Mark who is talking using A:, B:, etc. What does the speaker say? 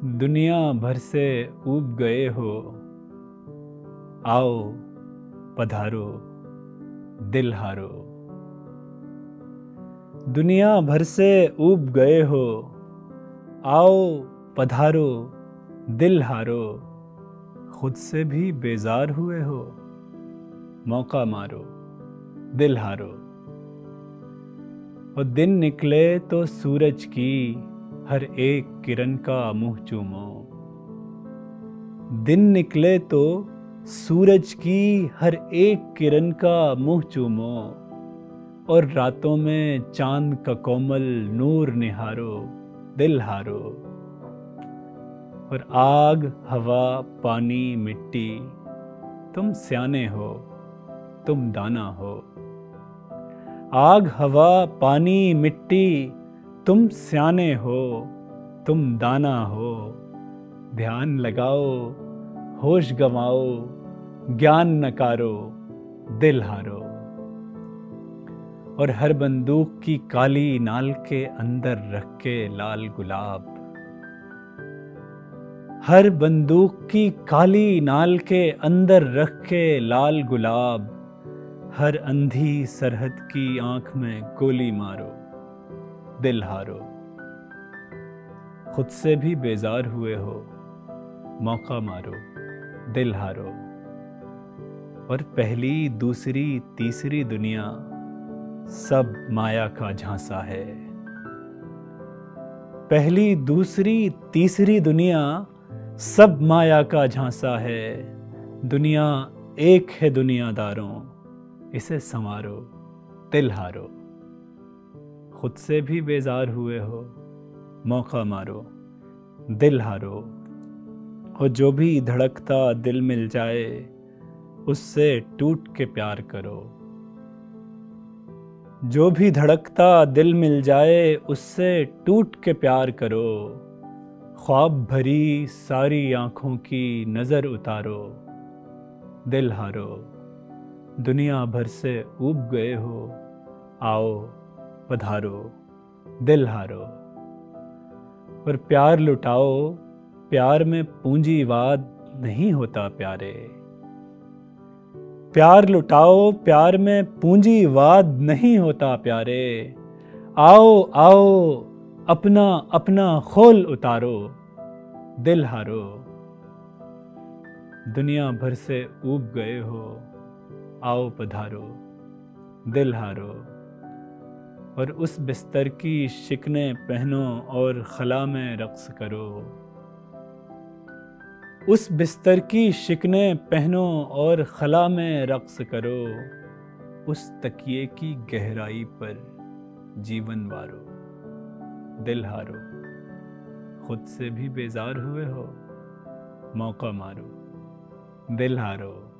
A: दुनिया भर से ऊब गए हो, आओ पधारो दिल हारो। दुनिया भर से ऊब गए हो, आओ पधारो दिल हारो। खुद से भी बेजार हुए हो, मौका मारो दिल हारो। और दिन निकले तो सूरज की हर एक किरण का मुंह चूमो। दिन निकले तो सूरज की हर एक किरण का मुंह चूमो। और रातों में चांद का कोमल नूर निहारो दिल हारो। और आग हवा पानी मिट्टी, तुम स्याने हो तुम दाना हो। आग हवा पानी मिट्टी, तुम स्याने हो तुम दाना हो। ध्यान लगाओ होश गंवाओ, ज्ञान नकारो दिल हारो। और हर बंदूक की काली नाल के अंदर रख के लाल गुलाब, हर बंदूक की काली नाल के अंदर रख के लाल गुलाब। हर अंधी सरहद की आंख में गोली मारो दिल हारो। खुद से भी बेजार हुए हो, मौका मारो दिल हारो। और पहली दूसरी तीसरी दुनिया सब माया का झांसा है। पहली दूसरी तीसरी दुनिया सब माया का झांसा है। दुनिया एक है दुनियादारों, इसे संवारो दिल हारो। खुद से भी बेजार हुए हो, मौका मारो दिल हारो। और जो भी धड़कता दिल मिल जाए, उससे टूट के प्यार करो। जो भी धड़कता दिल मिल जाए, उससे टूट के प्यार करो। ख्वाब भरी सारी आंखों की नजर उतारो दिल हारो। दुनिया भर से ऊब गए हो, आओ पधारो दिल हारो। और प्यार लुटाओ, प्यार में पूंजीवाद नहीं होता प्यारे। प्यार लुटाओ, प्यार में पूंजीवाद नहीं होता प्यारे। आओ आओ अपना अपना खोल उतारो दिल हारो। दुनिया भर से ऊब गए हो, आओ पधारो दिल हारो। और उस बिस्तर की शिकने पहनो और खला में रक्स करो। उस बिस्तर की शिकने पहनो और खला में रक्स करो। उस तकिए की गहराई पर जीवन वारो दिल हारो। खुद से भी बेजार हुए हो, मौका मारो दिल हारो।